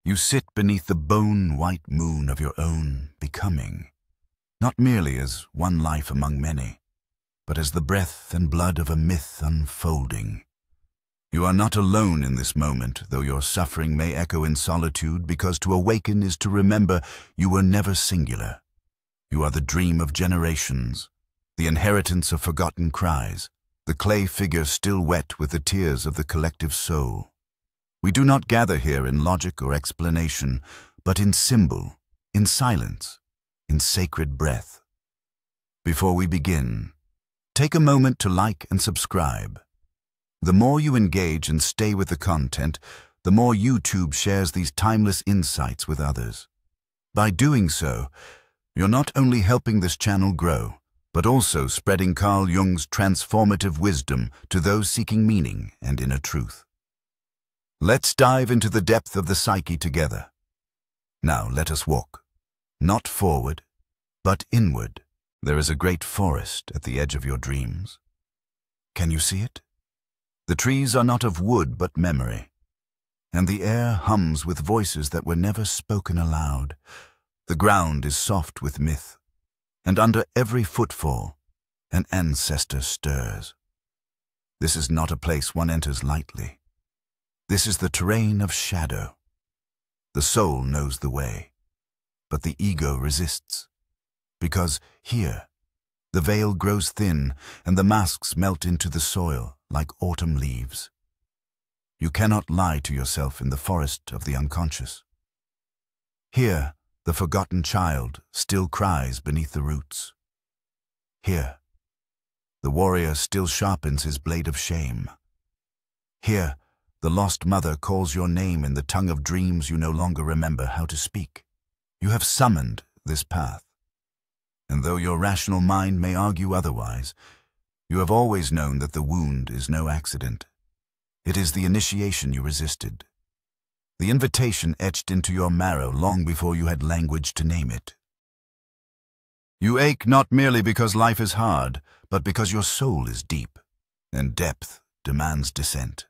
You sit beneath the bone-white moon of your own becoming, not merely as one life among many, but as the breath and blood of a myth unfolding. You are not alone in this moment, though your suffering may echo in solitude, because to awaken is to remember you were never singular. You are the dream of generations, the inheritance of forgotten cries, the clay figure still wet with the tears of the collective soul. We do not gather here in logic or explanation, but in symbol, in silence, in sacred breath. Before we begin, take a moment to like and subscribe. The more you engage and stay with the content, the more YouTube shares these timeless insights with others. By doing so, you're not only helping this channel grow, but also spreading Carl Jung's transformative wisdom to those seeking meaning and inner truth. Let's dive into the depth of the psyche together. Now let us walk, not forward, but inward. There is a great forest at the edge of your dreams. Can you see it? The trees are not of wood but memory, and the air hums with voices that were never spoken aloud. The ground is soft with myth, and under every footfall, an ancestor stirs. This is not a place one enters lightly. This is the terrain of shadow. The soul knows the way, but the ego resists, because here, the veil grows thin and the masks melt into the soil like autumn leaves. You cannot lie to yourself in the forest of the unconscious. Here, the forgotten child still cries beneath the roots. Here, the warrior still sharpens his blade of shame. Here, the lost mother calls your name in the tongue of dreams you no longer remember how to speak. You have summoned this path, and though your rational mind may argue otherwise, you have always known that the wound is no accident. It is the initiation you resisted, the invitation etched into your marrow long before you had language to name it. You ache not merely because life is hard, but because your soul is deep, and depth demands descent.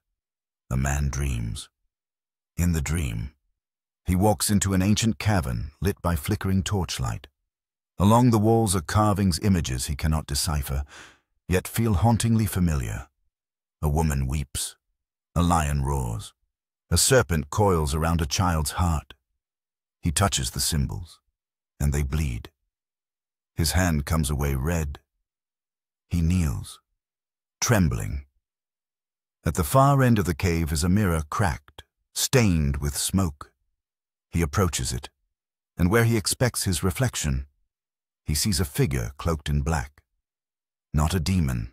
A man dreams. In the dream, he walks into an ancient cavern lit by flickering torchlight. Along the walls are carvings, images he cannot decipher, yet feel hauntingly familiar. A woman weeps. A lion roars. A serpent coils around a child's heart. He touches the symbols, and they bleed. His hand comes away red. He kneels, trembling. At the far end of the cave is a mirror cracked, stained with smoke. He approaches it, and where he expects his reflection, he sees a figure cloaked in black. Not a demon,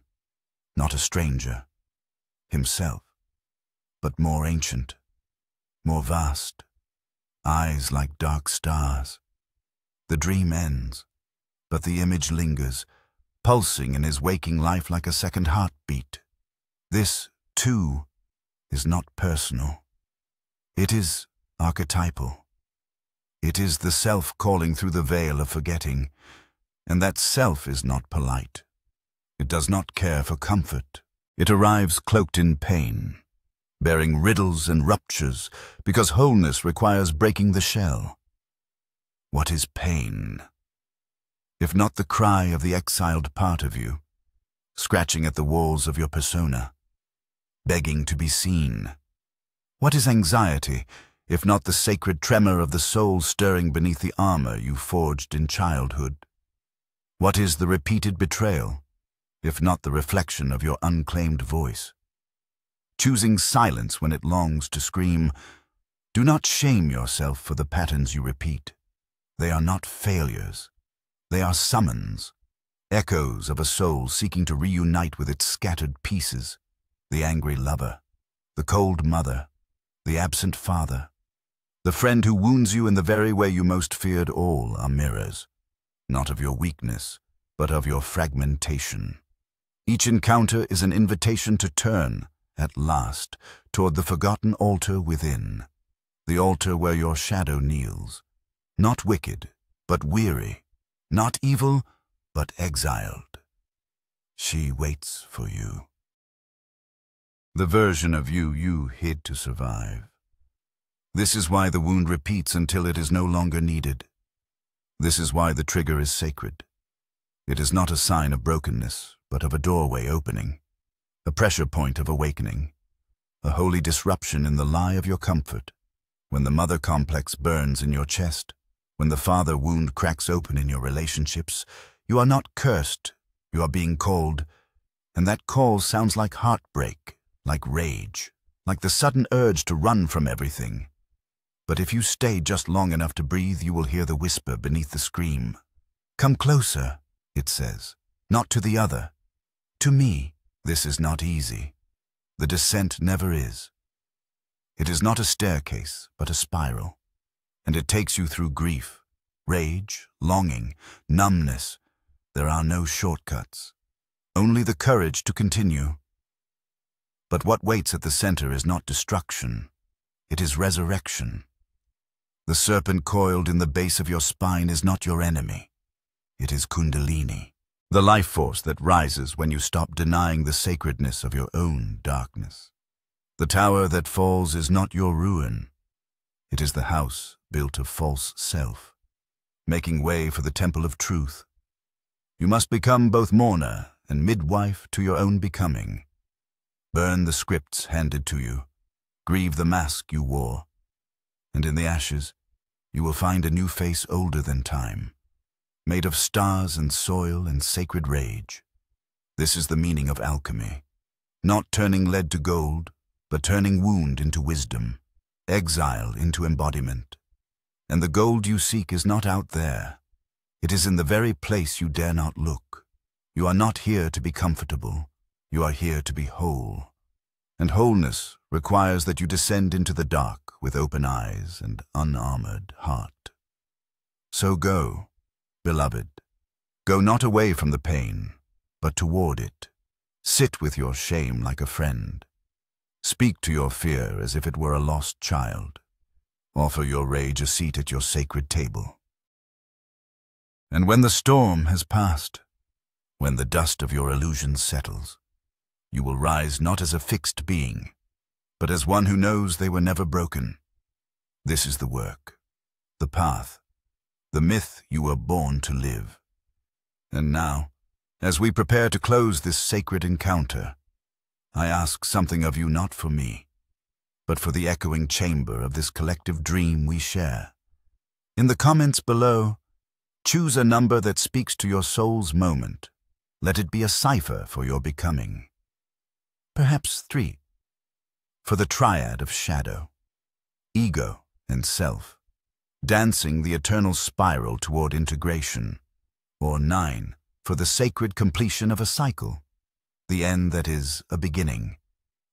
not a stranger, himself, but more ancient, more vast, eyes like dark stars. The dream ends, but the image lingers, pulsing in his waking life like a second heartbeat. This, too, is not personal. It is archetypal. It is the self calling through the veil of forgetting, and that self is not polite. It does not care for comfort. It arrives cloaked in pain, bearing riddles and ruptures, because wholeness requires breaking the shell. What is pain? If not the cry of the exiled part of you, scratching at the walls of your persona, begging to be seen? What is anxiety, if not the sacred tremor of the soul stirring beneath the armor you forged in childhood? What is the repeated betrayal, if not the reflection of your unclaimed voice? Choosing silence when it longs to scream, do not shame yourself for the patterns you repeat. They are not failures. They are summons, echoes of a soul seeking to reunite with its scattered pieces. The angry lover, the cold mother, the absent father, the friend who wounds you in the very way you most feared, all are mirrors, not of your weakness, but of your fragmentation. Each encounter is an invitation to turn, at last, toward the forgotten altar within, the altar where your shadow kneels, not wicked, but weary, not evil, but exiled. She waits for you. The version of you hid to survive. This is why the wound repeats until it is no longer needed. This is why the trigger is sacred. It is not a sign of brokenness, but of a doorway opening, a pressure point of awakening, a holy disruption in the lie of your comfort. When the mother complex burns in your chest, when the father wound cracks open in your relationships, you are not cursed, you are being called, and that call sounds like heartbreak, like rage, like the sudden urge to run from everything. But if you stay just long enough to breathe, you will hear the whisper beneath the scream. Come closer, it says, not to the other, to me. This is not easy. The descent never is. It is not a staircase, but a spiral, and it takes you through grief, rage, longing, numbness. There are no shortcuts, only the courage to continue. But what waits at the center is not destruction, it is resurrection. The serpent coiled in the base of your spine is not your enemy. It is Kundalini, the life force that rises when you stop denying the sacredness of your own darkness. The tower that falls is not your ruin. It is the house built of false self, making way for the temple of truth. You must become both mourner and midwife to your own becoming. Burn the scripts handed to you, grieve the mask you wore, and in the ashes you will find a new face older than time, made of stars and soil and sacred rage. This is the meaning of alchemy, not turning lead to gold, but turning wound into wisdom, exile into embodiment. And the gold you seek is not out there. It is in the very place you dare not look. You are not here to be comfortable. You are here to be whole. And wholeness requires that you descend into the dark with open eyes and unarmored heart. So go, beloved. Go not away from the pain, but toward it. Sit with your shame like a friend. Speak to your fear as if it were a lost child. Offer your rage a seat at your sacred table. And when the storm has passed, when the dust of your illusions settles, you will rise not as a fixed being, but as one who knows they were never broken. This is the work, the path, the myth you were born to live. And now, as we prepare to close this sacred encounter, I ask something of you not for me, but for the echoing chamber of this collective dream we share. In the comments below, choose a number that speaks to your soul's moment. Let it be a cipher for your becoming. Perhaps 3, for the triad of shadow, ego and self, dancing the eternal spiral toward integration. Or 9, for the sacred completion of a cycle, the end that is a beginning.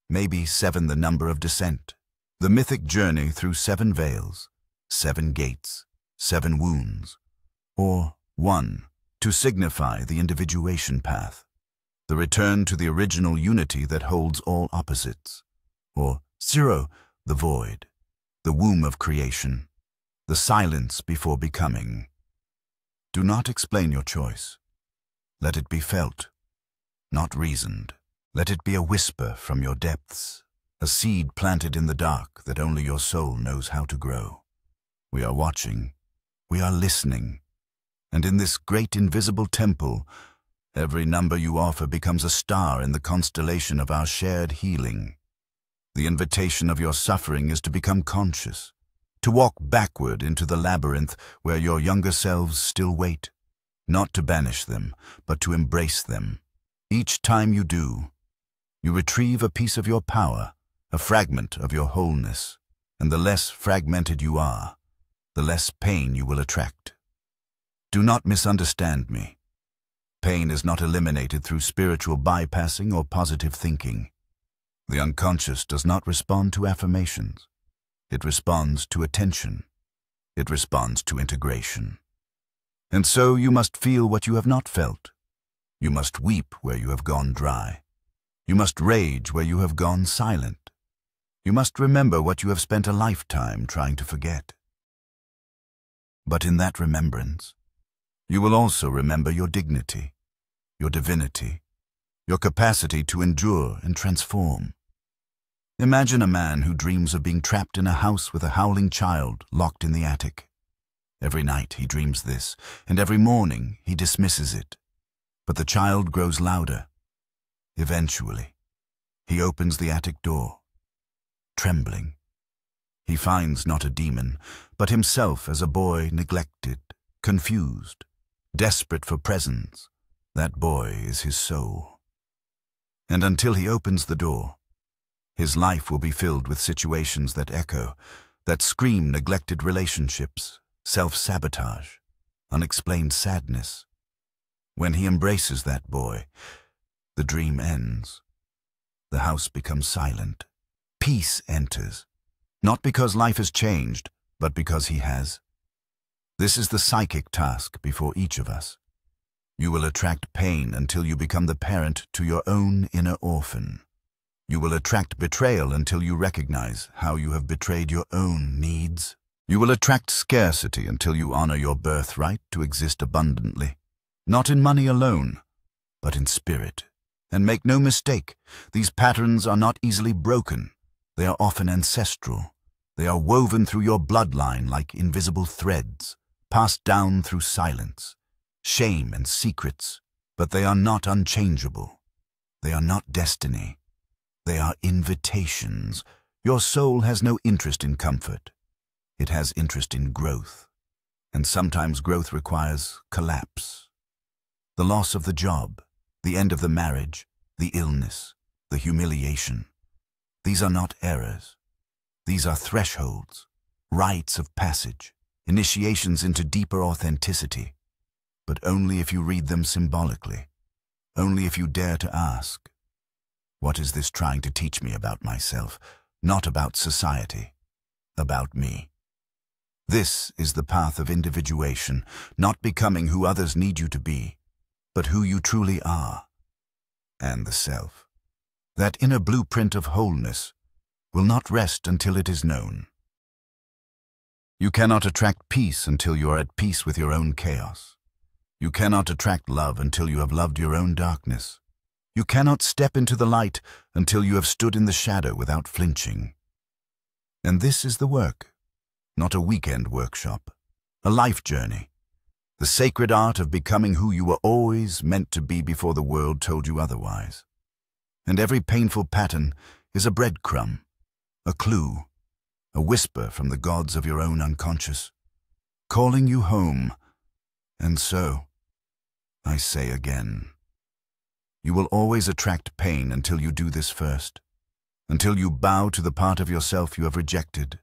Maybe 7, the number of descent, the mythic journey through 7 veils, 7 gates, 7 wounds. Or 1, to signify the individuation path, the return to the original unity that holds all opposites. Or 0, the void, the womb of creation, the silence before becoming. Do not explain your choice. Let it be felt, not reasoned. Let it be a whisper from your depths, a seed planted in the dark that only your soul knows how to grow. We are watching, we are listening, and in this great invisible temple, every number you offer becomes a star in the constellation of our shared healing. The invitation of your suffering is to become conscious, to walk backward into the labyrinth where your younger selves still wait, not to banish them, but to embrace them. Each time you do, you retrieve a piece of your power, a fragment of your wholeness, and the less fragmented you are, the less pain you will attract. Do not misunderstand me. Pain is not eliminated through spiritual bypassing or positive thinking. The unconscious does not respond to affirmations. It responds to attention. It responds to integration. And so you must feel what you have not felt. You must weep where you have gone dry. You must rage where you have gone silent. You must remember what you have spent a lifetime trying to forget. But in that remembrance, you will also remember your dignity, your divinity, your capacity to endure and transform. Imagine a man who dreams of being trapped in a house with a howling child locked in the attic. Every night he dreams this, and every morning he dismisses it. But the child grows louder. Eventually, he opens the attic door, trembling. He finds not a demon, but himself as a boy neglected, confused, desperate for presence. That boy is his soul. And until he opens the door, his life will be filled with situations that echo, that scream neglected relationships, self-sabotage, unexplained sadness. When he embraces that boy, the dream ends. The house becomes silent. Peace enters, not because life has changed, but because he has. This is the psychic task before each of us. You will attract pain until you become the parent to your own inner orphan. You will attract betrayal until you recognize how you have betrayed your own needs. You will attract scarcity until you honor your birthright to exist abundantly, not in money alone, but in spirit. And make no mistake, these patterns are not easily broken. They are often ancestral. They are woven through your bloodline like invisible threads, passed down through silence, shame and secrets. But they are not unchangeable. They are not destiny. They are invitations. Your soul has no interest in comfort. It has interest in growth. And sometimes growth requires collapse. The loss of the job, the end of the marriage, the illness, the humiliation. These are not errors. These are thresholds, rites of passage, initiations into deeper authenticity. But only if you read them symbolically. Only if you dare to ask, what is this trying to teach me about myself? Not about society, about me. This is the path of individuation, not becoming who others need you to be, but who you truly are. And the self, that inner blueprint of wholeness, will not rest until it is known. You cannot attract peace until you are at peace with your own chaos. You cannot attract love until you have loved your own darkness. You cannot step into the light until you have stood in the shadow without flinching. And this is the work, not a weekend workshop, a life journey, the sacred art of becoming who you were always meant to be before the world told you otherwise. And every painful pattern is a breadcrumb, a clue, a whisper from the gods of your own unconscious, calling you home. And so, I say again, you will always attract pain until you do this first, until you bow to the part of yourself you have rejected,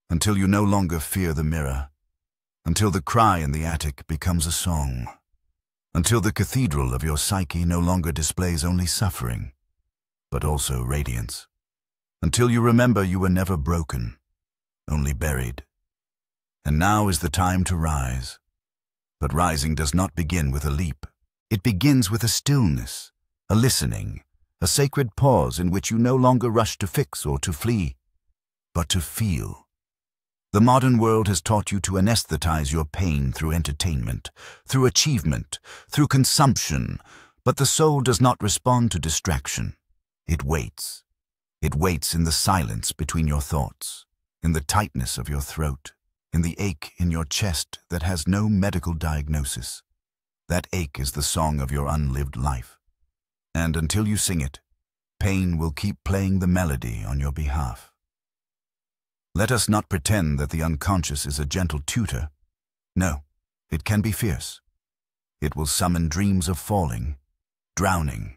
until you no longer fear the mirror, until the cry in the attic becomes a song, until the cathedral of your psyche no longer displays only suffering, but also radiance, until you remember you were never broken, only buried. And now is the time to rise. But rising does not begin with a leap. It begins with a stillness, a listening, a sacred pause in which you no longer rush to fix or to flee, but to feel. The modern world has taught you to anesthetize your pain through entertainment, through achievement, through consumption, but the soul does not respond to distraction. It waits. It waits in the silence between your thoughts, in the tightness of your throat, in the ache in your chest that has no medical diagnosis. That ache is the song of your unlived life. And until you sing it, pain will keep playing the melody on your behalf. Let us not pretend that the unconscious is a gentle tutor. No, it can be fierce. It will summon dreams of falling, drowning,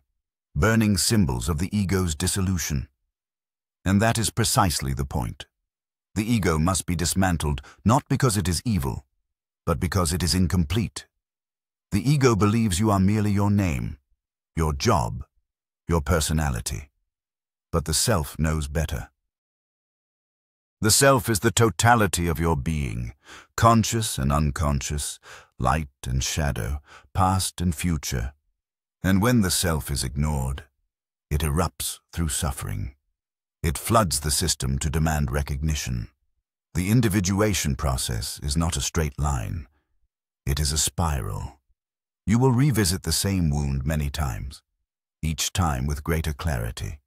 burning symbols of the ego's dissolution. And that is precisely the point. The ego must be dismantled not because it is evil, but because it is incomplete. The ego believes you are merely your name, your job, your personality. But the self knows better. The self is the totality of your being, conscious and unconscious, light and shadow, past and future. And when the self is ignored, it erupts through suffering. It floods the system to demand recognition. The individuation process is not a straight line. It is a spiral. You will revisit the same wound many times, each time with greater clarity.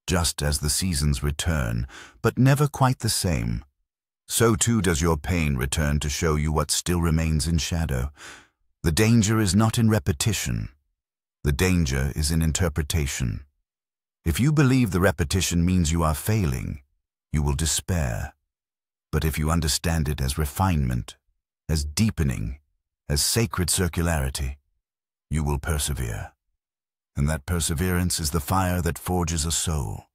Just as the seasons return, but never quite the same, so too does your pain return to show you what still remains in shadow. The danger is not in repetition. The danger is in interpretation. If you believe the repetition means you are failing, you will despair. But if you understand it as refinement, as deepening, as sacred circularity, you will persevere. And that perseverance is the fire that forges a soul.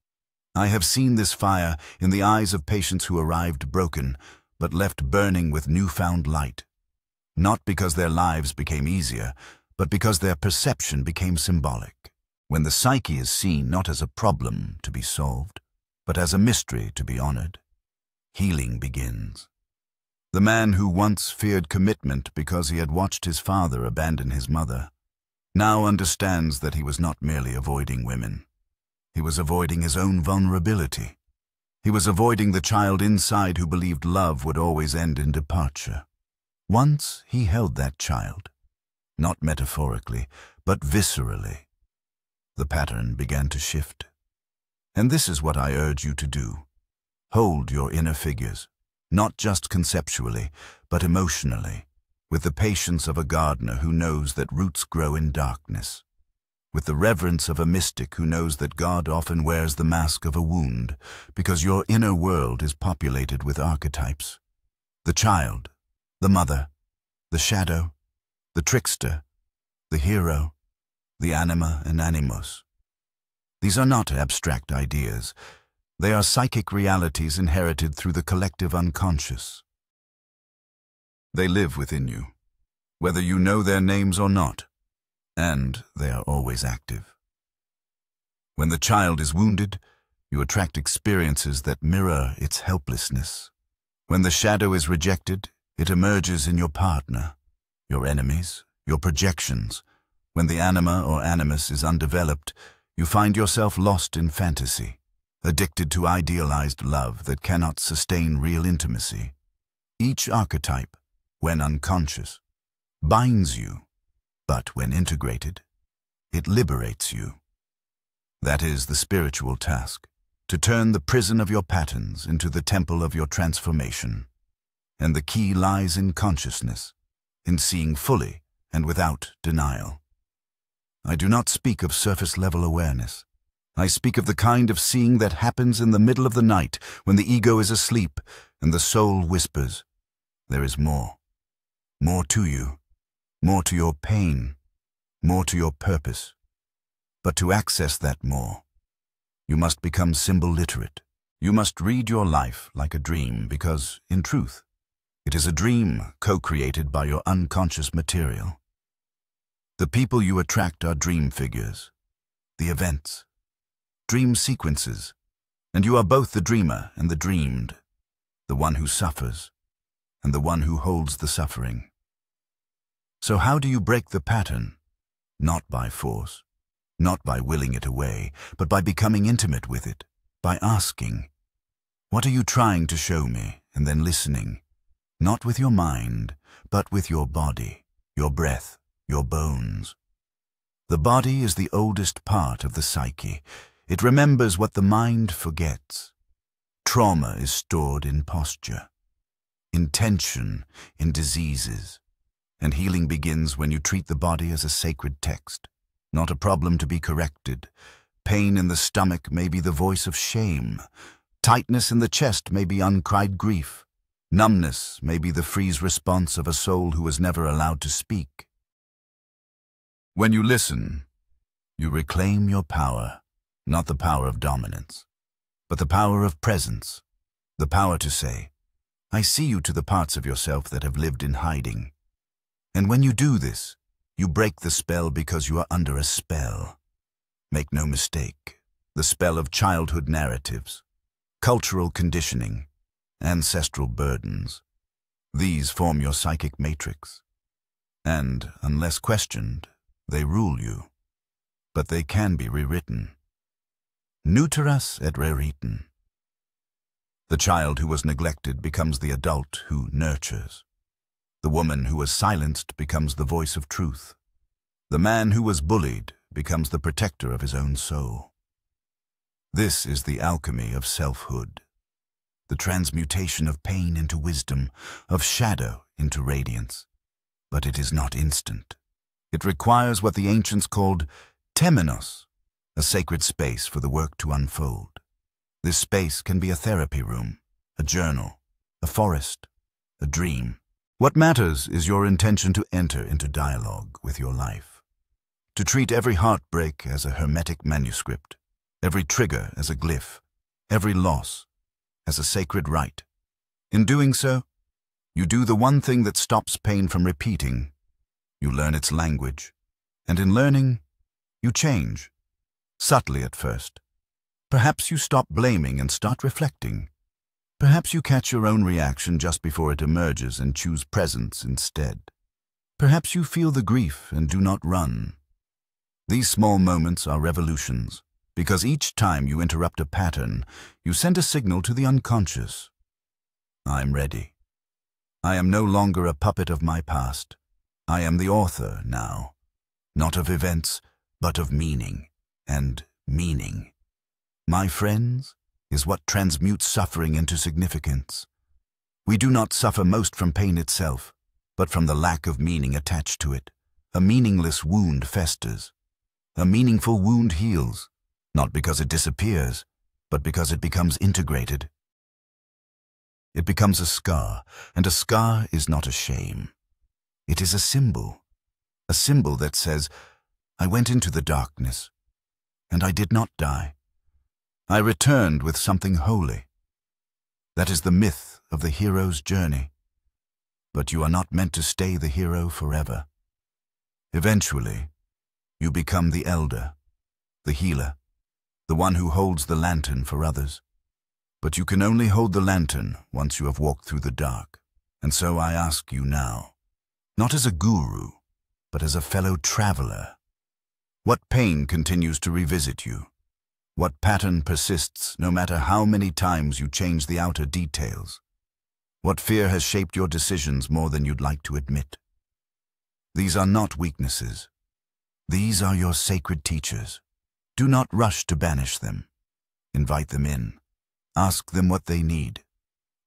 I have seen this fire in the eyes of patients who arrived broken, but left burning with newfound light. Not because their lives became easier, but because their perception became symbolic. When the psyche is seen not as a problem to be solved, but as a mystery to be honored, healing begins. The man who once feared commitment because he had watched his father abandon his mother, now understands that he was not merely avoiding women. He was avoiding his own vulnerability. He was avoiding the child inside who believed love would always end in departure. Once he held that child, not metaphorically, but viscerally. The pattern began to shift. And this is what I urge you to do. Hold your inner figures, not just conceptually, but emotionally, with the patience of a gardener who knows that roots grow in darkness, with the reverence of a mystic who knows that God often wears the mask of a wound, because your inner world is populated with archetypes. The child, the mother, the shadow, the trickster, the hero, the anima and animus. These are not abstract ideas. They are psychic realities inherited through the collective unconscious. They live within you, whether you know their names or not, and they are always active. When the child is wounded, you attract experiences that mirror its helplessness. When the shadow is rejected, it emerges in your partner, your enemies, your projections. When the anima or animus is undeveloped, you find yourself lost in fantasy, addicted to idealized love that cannot sustain real intimacy. Each archetype, when unconscious, binds you, but when integrated, it liberates you. That is the spiritual task, to turn the prison of your patterns into the temple of your transformation. And the key lies in consciousness, in seeing fully and without denial. I do not speak of surface-level awareness. I speak of the kind of seeing that happens in the middle of the night when the ego is asleep and the soul whispers, "There is more. More to you. More to your pain. More to your purpose." But to access that more, you must become symbol literate. You must read your life like a dream because, in truth, it is a dream co-created by your unconscious material. The people you attract are dream figures, the events, dream sequences, and you are both the dreamer and the dreamed, the one who suffers and the one who holds the suffering. So how do you break the pattern? Not by force, not by willing it away, but by becoming intimate with it, by asking, "What are you trying to show me?" and then listening, not with your mind, but with your body, your breath, your bones. The body is the oldest part of the psyche. It remembers what the mind forgets. Trauma is stored in posture, in tension, in diseases. And healing begins when you treat the body as a sacred text, not a problem to be corrected. Pain in the stomach may be the voice of shame. Tightness in the chest may be uncried grief. Numbness may be the freeze response of a soul who was never allowed to speak. When you listen, you reclaim your power, not the power of dominance, but the power of presence, the power to say, "I see you," to the parts of yourself that have lived in hiding. And when you do this, you break the spell because you are under a spell. Make no mistake, the spell of childhood narratives, cultural conditioning, ancestral burdens. These form your psychic matrix. And, unless questioned, they rule you. But they can be rewritten. Nuteras et rewritten. The child who was neglected becomes the adult who nurtures. The woman who was silenced becomes the voice of truth. The man who was bullied becomes the protector of his own soul. This is the alchemy of selfhood, the transmutation of pain into wisdom, of shadow into radiance. But it is not instant. It requires what the ancients called temenos, a sacred space for the work to unfold. This space can be a therapy room, a journal, a forest, a dream. What matters is your intention to enter into dialogue with your life, to treat every heartbreak as a hermetic manuscript, every trigger as a glyph, every loss as a sacred rite. In doing so, you do the one thing that stops pain from repeating. You learn its language, and in learning, you change, subtly at first. Perhaps you stop blaming and start reflecting. Perhaps you catch your own reaction just before it emerges and choose presence instead. Perhaps you feel the grief and do not run. These small moments are revolutions, because each time you interrupt a pattern, you send a signal to the unconscious. I'm ready. I am no longer a puppet of my past. I am the author now, not of events, but of meaning, and meaning. My friends, is what transmutes suffering into significance. We do not suffer most from pain itself, but from the lack of meaning attached to it. A meaningless wound festers. A meaningful wound heals, not because it disappears, but because it becomes integrated. It becomes a scar, and a scar is not a shame. It is a symbol that says, I went into the darkness, and I did not die. I returned with something holy. That is the myth of the hero's journey. But you are not meant to stay the hero forever. Eventually, you become the elder, the healer, the one who holds the lantern for others. But you can only hold the lantern once you have walked through the dark. And so I ask you now, not as a guru, but as a fellow traveler, what pain continues to revisit you? What pattern persists no matter how many times you change the outer details? What fear has shaped your decisions more than you'd like to admit? These are not weaknesses. These are your sacred teachers. Do not rush to banish them. Invite them in. Ask them what they need.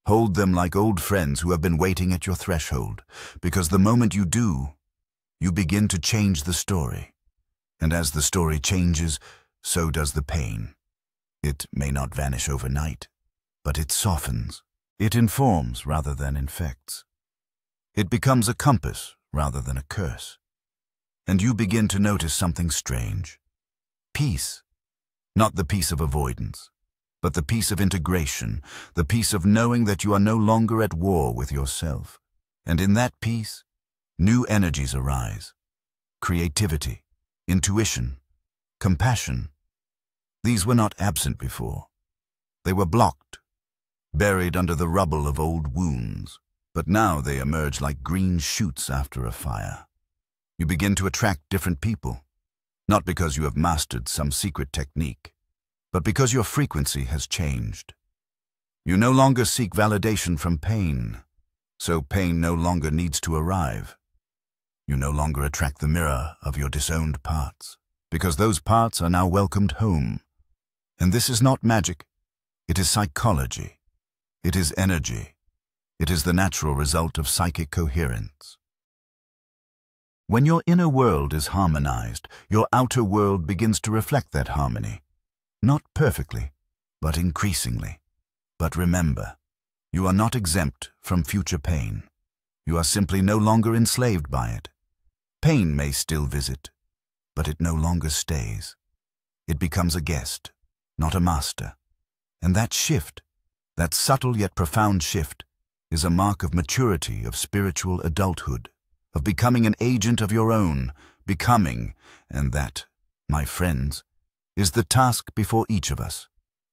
Hold them like old friends who have been waiting at your threshold, because the moment you do, you begin to change the story. And as the story changes, so does the pain. It may not vanish overnight, but it softens. It informs rather than infects. It becomes a compass rather than a curse. And you begin to notice something strange. Peace. Not the peace of avoidance, but the peace of integration, the peace of knowing that you are no longer at war with yourself. And in that peace, new energies arise. Creativity, intuition, compassion. These were not absent before. They were blocked, buried under the rubble of old wounds. But now they emerge like green shoots after a fire. You begin to attract different people, not because you have mastered some secret technique, but because your frequency has changed. You no longer seek validation from pain, so pain no longer needs to arrive. You no longer attract the mirror of your disowned parts, because those parts are now welcomed home. And this is not magic. It is psychology. It is energy. It is the natural result of psychic coherence. When your inner world is harmonized, your outer world begins to reflect that harmony. Not perfectly, but increasingly. But remember, you are not exempt from future pain. You are simply no longer enslaved by it. Pain may still visit, but it no longer stays. It becomes a guest, not a master. And that shift, that subtle yet profound shift, is a mark of maturity, of spiritual adulthood, of becoming an agent of your own, becoming, and that, my friends, is the task before each of us.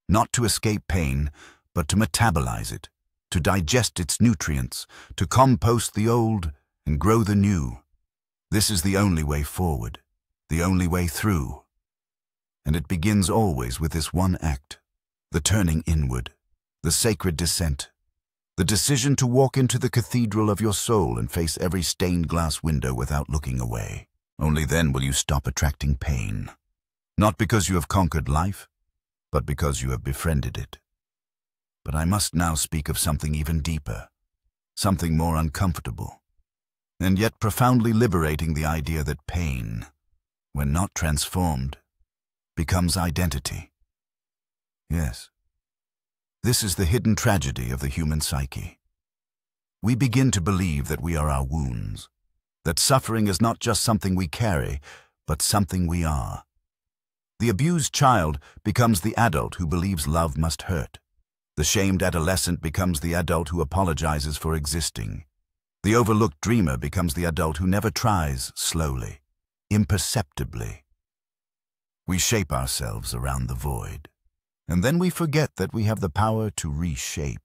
Not to escape pain, but to metabolize it, to digest its nutrients, to compost the old and grow the new. This is the only way forward, the only way through. And it begins always with this one act, the turning inward, the sacred descent, the decision to walk into the cathedral of your soul and face every stained glass window without looking away. Only then will you stop attracting pain. Not because you have conquered life, but because you have befriended it. But I must now speak of something even deeper, something more uncomfortable, and yet profoundly liberating, the idea that pain, when not transformed, becomes identity. Yes, this is the hidden tragedy of the human psyche. We begin to believe that we are our wounds, that suffering is not just something we carry, but something we are. The abused child becomes the adult who believes love must hurt. The shamed adolescent becomes the adult who apologizes for existing. The overlooked dreamer becomes the adult who never tries slowly, imperceptibly. We shape ourselves around the void, and then we forget that we have the power to reshape.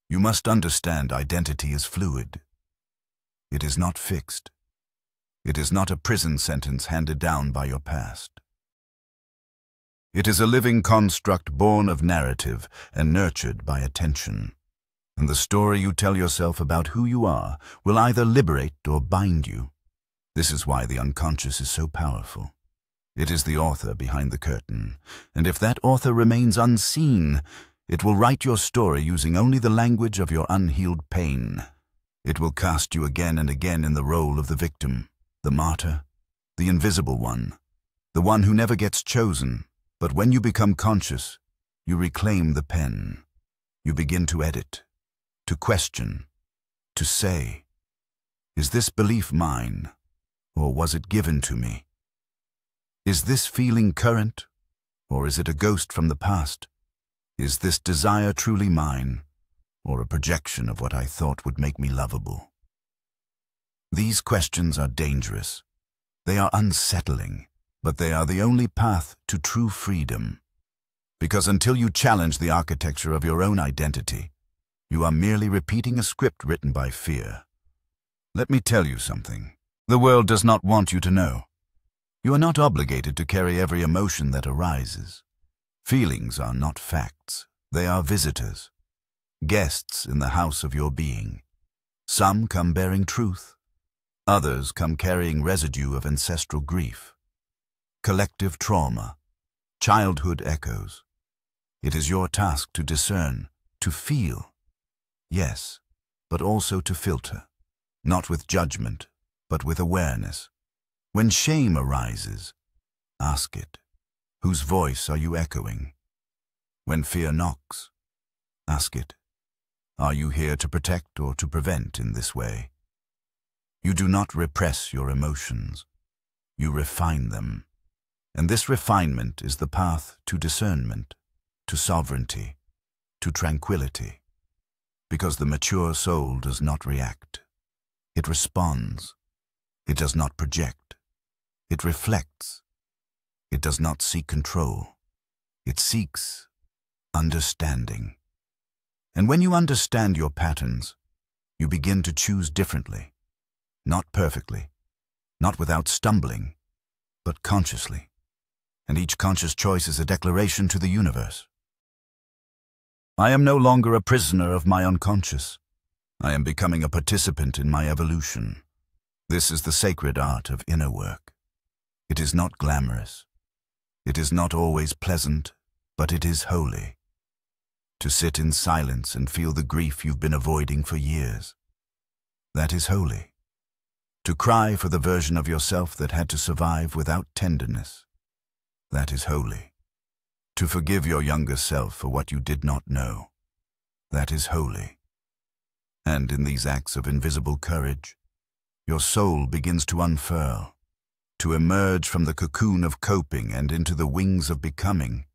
You must understand identity is fluid. It is not fixed. It is not a prison sentence handed down by your past. It is a living construct born of narrative and nurtured by attention. And the story you tell yourself about who you are will either liberate or bind you. This is why the unconscious is so powerful. It is the author behind the curtain, and if that author remains unseen, it will write your story using only the language of your unhealed pain. It will cast you again and again in the role of the victim, the martyr, the invisible one, the one who never gets chosen. But when you become conscious, you reclaim the pen. You begin to edit, to question, to say, is this belief mine, or was it given to me? Is this feeling current, or is it a ghost from the past? Is this desire truly mine, or a projection of what I thought would make me lovable? These questions are dangerous. They are unsettling, but they are the only path to true freedom. Because until you challenge the architecture of your own identity, you are merely repeating a script written by fear. Let me tell you something. The world does not want you to know. You are not obligated to carry every emotion that arises. Feelings are not facts. They are visitors, guests in the house of your being. Some come bearing truth. Others come carrying residue of ancestral grief, collective trauma, childhood echoes. It is your task to discern, to feel. Yes, but also to filter, not with judgment, but with awareness. When shame arises, ask it, whose voice are you echoing? When fear knocks, ask it, are you here to protect or to prevent in this way? You do not repress your emotions, you refine them. And this refinement is the path to discernment, to sovereignty, to tranquility. Because the mature soul does not react. It responds. It does not project. It reflects. It does not seek control. It seeks understanding. And when you understand your patterns, you begin to choose differently. Not perfectly, not without stumbling, but consciously. And each conscious choice is a declaration to the universe. I am no longer a prisoner of my unconscious. I am becoming a participant in my evolution. This is the sacred art of inner work. It is not glamorous. It is not always pleasant, but it is holy. To sit in silence and feel the grief you've been avoiding for years. That is holy. To cry for the version of yourself that had to survive without tenderness. That is holy. To forgive your younger self for what you did not know. That is holy. And in these acts of invisible courage, your soul begins to unfurl, to emerge from the cocoon of coping and into the wings of becoming.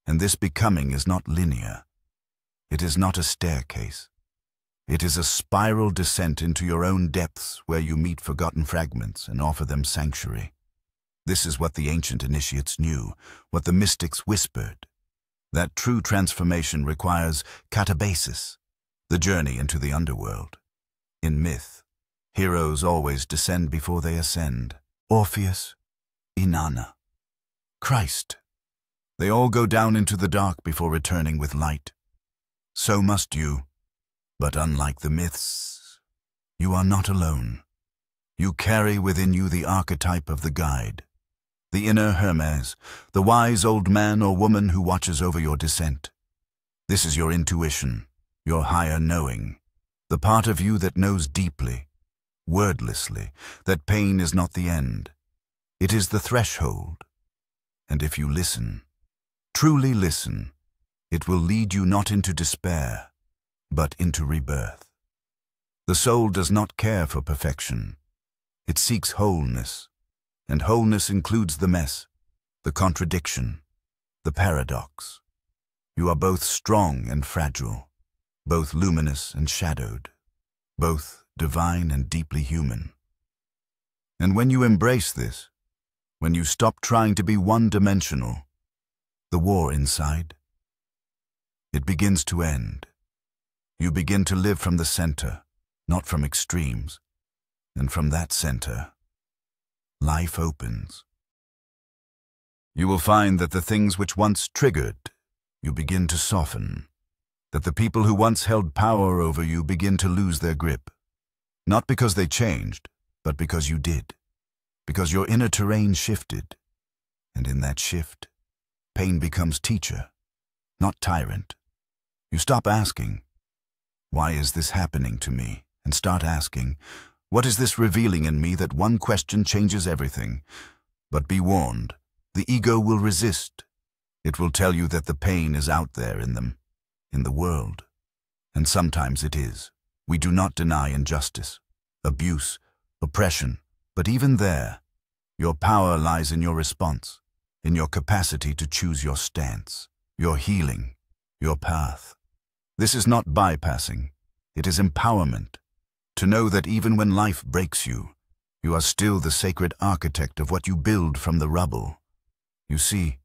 And this becoming is not linear. It is not a staircase. It is a spiral descent into your own depths where you meet forgotten fragments and offer them sanctuary. This is what the ancient initiates knew, what the mystics whispered. That true transformation requires katabasis, the journey into the underworld. In myth, heroes always descend before they ascend. Orpheus, Inanna, Christ. They all go down into the dark before returning with light. So must you. But unlike the myths, you are not alone. You carry within you the archetype of the guide, the inner Hermes, the wise old man or woman who watches over your descent. This is your intuition, your higher knowing, the part of you that knows deeply, wordlessly, that pain is not the end. It is the threshold. And if you listen, truly listen, it will lead you not into despair, but into rebirth. The soul does not care for perfection. It seeks wholeness, and wholeness includes the mess, the contradiction, the paradox. You are both strong and fragile, both luminous and shadowed, both divine and deeply human. And when you embrace this, when you stop trying to be one-dimensional, the war inside, it begins to end. You begin to live from the center, not from extremes, and from that center, life opens. You will find that the things which once triggered, you begin to soften, that the people who once held power over you begin to lose their grip, not because they changed, but because you did, because your inner terrain shifted, and in that shift, pain becomes teacher, not tyrant. You stop asking, why is this happening to me? And start asking, what is this revealing in me that one question changes everything? But be warned, the ego will resist. It will tell you that the pain is out there in them, in the world. And sometimes it is. We do not deny injustice, abuse, oppression, but even there, your power lies in your response, in your capacity to choose your stance, your healing, your path. This is not bypassing, it is empowerment. To know that even when life breaks you, you are still the sacred architect of what you build from the rubble. You see,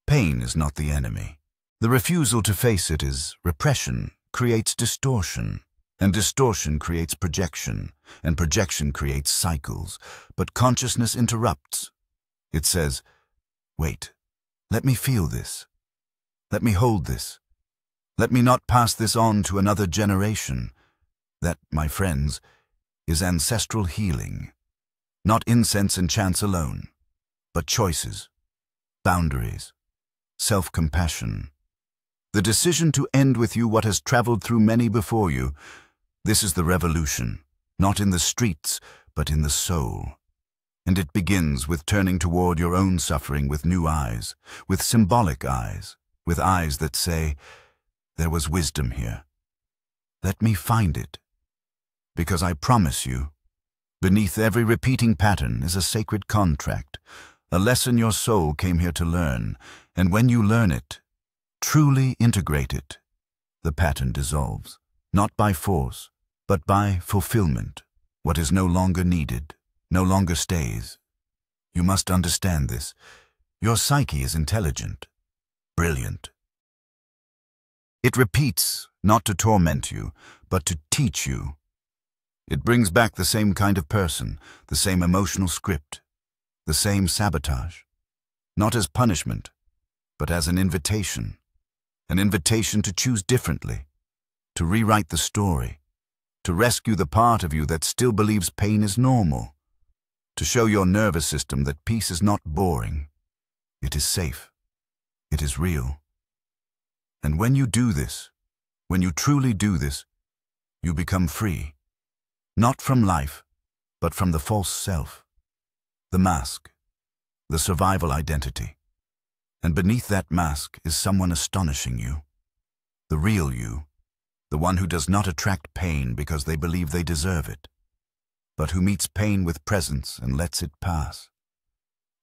pain is not the enemy. The refusal to face it is repression, creates distortion, and distortion creates projection, and projection creates cycles. But consciousness interrupts. It says, wait, let me feel this. Let me hold this. Let me not pass this on to another generation. That, my friends, is ancestral healing. Not incense and chants alone, but choices, boundaries, self-compassion. The decision to end with you what has traveled through many before you. This is the revolution, not in the streets, but in the soul. And it begins with turning toward your own suffering with new eyes, with symbolic eyes, with eyes that say, there was wisdom here. Let me find it. Because I promise you, beneath every repeating pattern is a sacred contract, a lesson your soul came here to learn, and when you learn it, truly integrate it, the pattern dissolves, not by force, but by fulfillment. What is no longer needed, no longer stays. You must understand this. Your psyche is intelligent, brilliant. It repeats, not to torment you, but to teach you. It brings back the same kind of person, the same emotional script, the same sabotage, not as punishment, but as an invitation to choose differently, to rewrite the story, to rescue the part of you that still believes pain is normal, to show your nervous system that peace is not boring, it is safe, it is real. And when you do this, when you truly do this, you become free. Not from life, but from the false self, the mask, the survival identity. And beneath that mask is someone astonishing you, the real you, the one who does not attract pain because they believe they deserve it, but who meets pain with presence and lets it pass,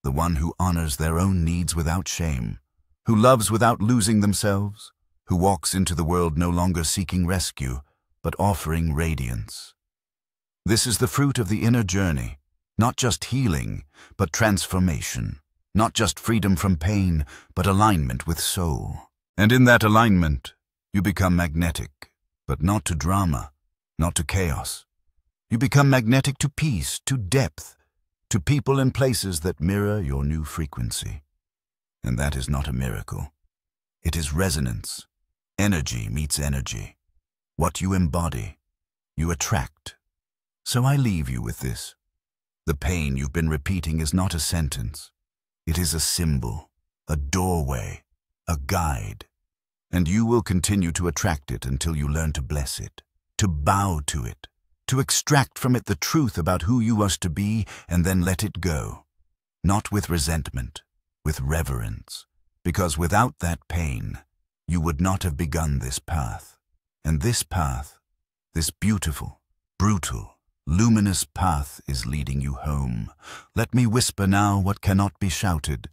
the one who honors their own needs without shame, who loves without losing themselves, who walks into the world no longer seeking rescue, but offering radiance. This is the fruit of the inner journey, not just healing, but transformation, not just freedom from pain, but alignment with soul. And in that alignment, you become magnetic, but not to drama, not to chaos. You become magnetic to peace, to depth, to people and places that mirror your new frequency. And that is not a miracle. It is resonance. Energy meets energy. What you embody, you attract. So I leave you with this. The pain you've been repeating is not a sentence. It is a symbol, a doorway, a guide, and you will continue to attract it until you learn to bless it, to bow to it, to extract from it the truth about who you are to be and then let it go. Not with resentment, with reverence, because without that pain, you would not have begun this path. And this path, this beautiful, brutal, luminous path is leading you home. Let me whisper now what cannot be shouted.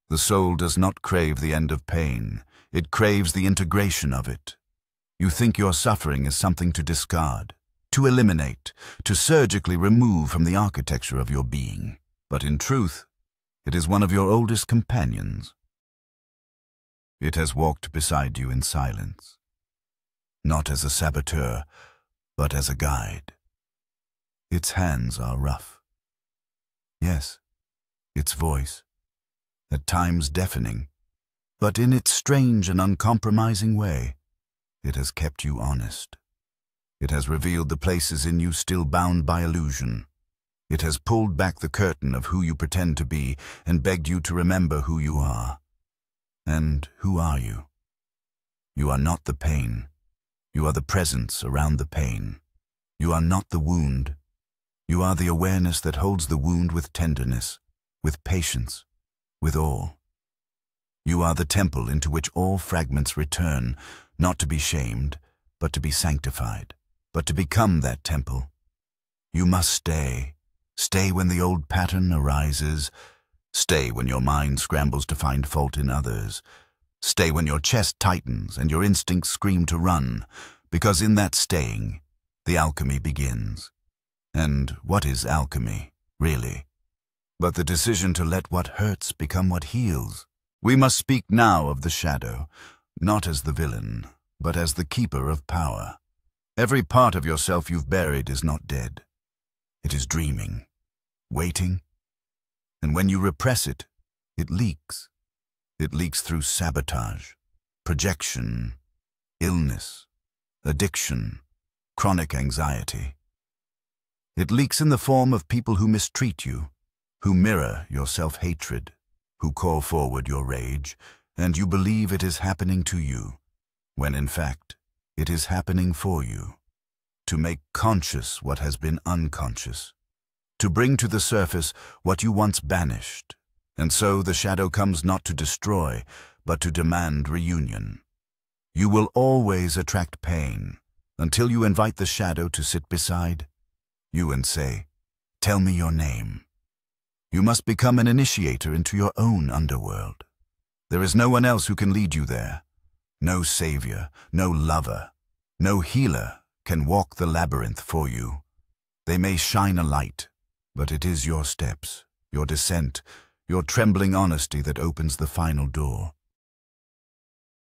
The soul does not crave the end of pain. It craves the integration of it. You think your suffering is something to discard, to eliminate, to surgically remove from the architecture of your being. But in truth, it is one of your oldest companions. It has walked beside you in silence, not as a saboteur, but as a guide. Its hands are rough. Yes, its voice, at times deafening, but in its strange and uncompromising way, it has kept you honest. It has revealed the places in you still bound by illusion. It has pulled back the curtain of who you pretend to be and begged you to remember who you are. And who are you? You are not the pain. You are the presence around the pain. You are not the wound. You are the awareness that holds the wound with tenderness, with patience, with awe. You are the temple into which all fragments return, not to be shamed, but to be sanctified, but to become that temple. You must stay. Stay when the old pattern arises. Stay when your mind scrambles to find fault in others. Stay when your chest tightens and your instincts scream to run, because in that staying, the alchemy begins. And what is alchemy, really? But the decision to let what hurts become what heals. We must speak now of the shadow, not as the villain, but as the keeper of power. Every part of yourself you've buried is not dead. It is dreaming, waiting, and when you repress it, it leaks. It leaks through sabotage, projection, illness, addiction, chronic anxiety. It leaks in the form of people who mistreat you, who mirror your self-hatred, who call forward your rage, and you believe it is happening to you, when in fact, it is happening for you. To make conscious what has been unconscious, to bring to the surface what you once banished, and so the shadow comes not to destroy, but to demand reunion. You will always attract pain, until you invite the shadow to sit beside you and say, "Tell me your name." You must become an initiator into your own underworld. There is no one else who can lead you there. No savior, no lover, no healer can walk the labyrinth for you. They may shine a light, but it is your steps, your descent, your trembling honesty that opens the final door.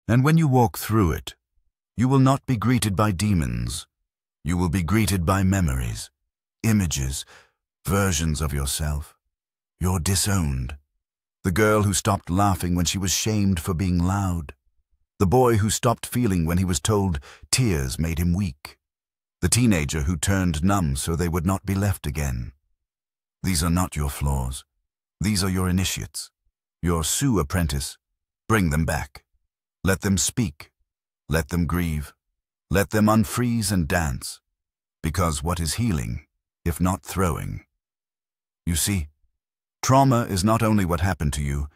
And when you walk through it, you will not be greeted by demons. You will be greeted by memories, images, versions of yourself. You're disowned. The girl who stopped laughing when she was shamed for being loud. The boy who stopped feeling when he was told tears made him weak. The teenager who turned numb so they would not be left again. These are not your flaws. These are your initiates, your Sioux apprentice. Bring them back. Let them speak. Let them grieve. Let them unfreeze and dance. Because what is healing, if not throwing? You see, trauma is not only what happened to you,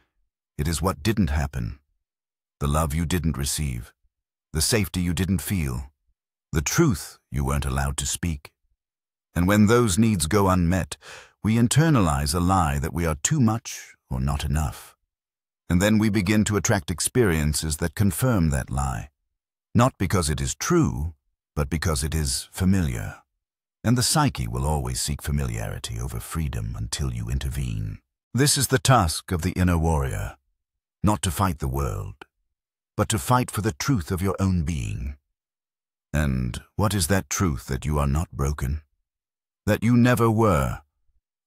it is what didn't happen. The love you didn't receive, the safety you didn't feel, the truth you weren't allowed to speak. And when those needs go unmet, we internalize a lie that we are too much or not enough. And then we begin to attract experiences that confirm that lie, not because it is true, but because it is familiar. And the psyche will always seek familiarity over freedom until you intervene. This is the task of the inner warrior, not to fight the world, but to fight for the truth of your own being. And what is that truth? That you are not broken? That you never were?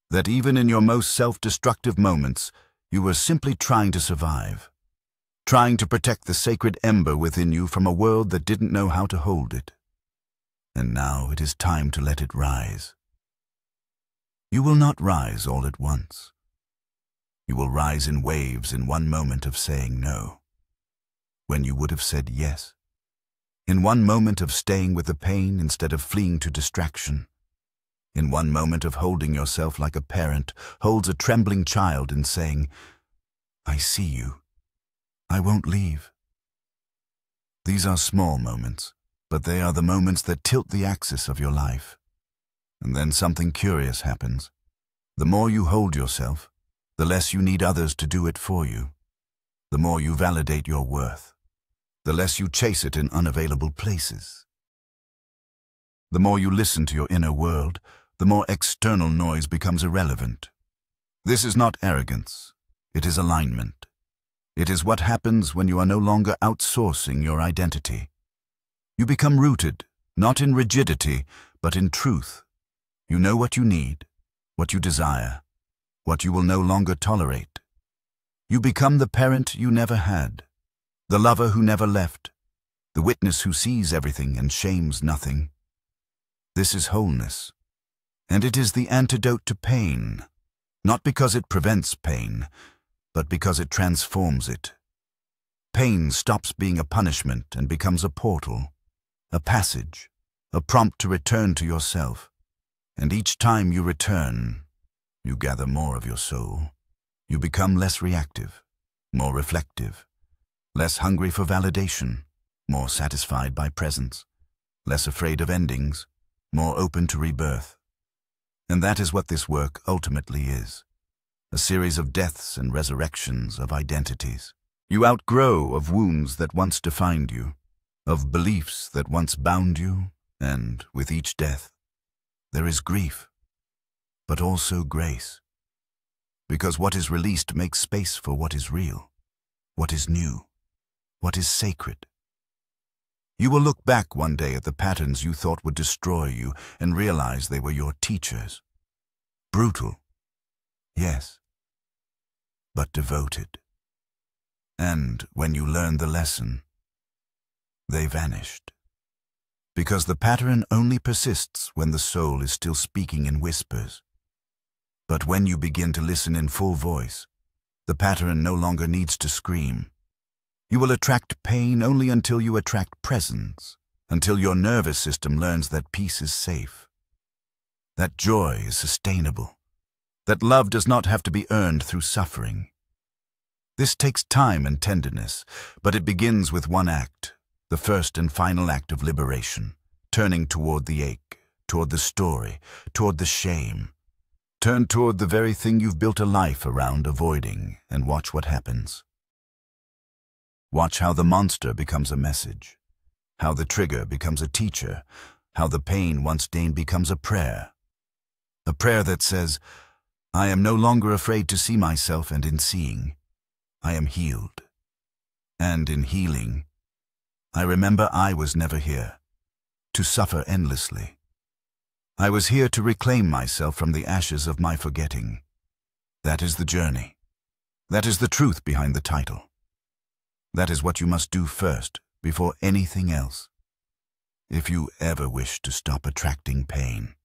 That even in your most self-destructive moments, you were simply trying to survive, trying to protect the sacred ember within you from a world that didn't know how to hold it. And now it is time to let it rise. You will not rise all at once. You will rise in waves in one moment of saying no, when you would have said yes. In one moment of staying with the pain instead of fleeing to distraction. In one moment of holding yourself like a parent holds a trembling child and saying, I see you. I won't leave. These are small moments, but they are the moments that tilt the axis of your life. And then something curious happens. The more you hold yourself, the less you need others to do it for you. The more you validate your worth, the less you chase it in unavailable places. The more you listen to your inner world, the more external noise becomes irrelevant. This is not arrogance. It is alignment. It is what happens when you are no longer outsourcing your identity. You become rooted, not in rigidity, but in truth. You know what you need, what you desire, what you will no longer tolerate. You become the parent you never had, the lover who never left, the witness who sees everything and shames nothing. This is wholeness, and it is the antidote to pain, not because it prevents pain, but because it transforms it. Pain stops being a punishment and becomes a portal, a passage, a prompt to return to yourself. And each time you return, you gather more of your soul. You become less reactive, more reflective, less hungry for validation, more satisfied by presence, less afraid of endings, more open to rebirth. And that is what this work ultimately is. A series of deaths and resurrections of identities. You outgrow of wounds that once defined you, of beliefs that once bound you, and with each death, there is grief, but also grace. Because what is released makes space for what is real, what is new, what is sacred. You will look back one day at the patterns you thought would destroy you and realize they were your teachers. Brutal, yes, but devoted. And when you learned the lesson, they vanished. Because the pattern only persists when the soul is still speaking in whispers. But when you begin to listen in full voice, the pattern no longer needs to scream. You will attract pain only until you attract presence, until your nervous system learns that peace is safe, that joy is sustainable, that love does not have to be earned through suffering. This takes time and tenderness, but it begins with one act, the first and final act of liberation, turning toward the ache, toward the story, toward the shame. Turn toward the very thing you've built a life around avoiding, and watch what happens. Watch how the monster becomes a message, how the trigger becomes a teacher, how the pain once deigned becomes a prayer that says, I am no longer afraid to see myself, and in seeing, I am healed. And in healing, I remember I was never here to suffer endlessly. I was here to reclaim myself from the ashes of my forgetting. That is the journey. That is the truth behind the title. That is what you must do first, before anything else, if you ever wish to stop attracting pain.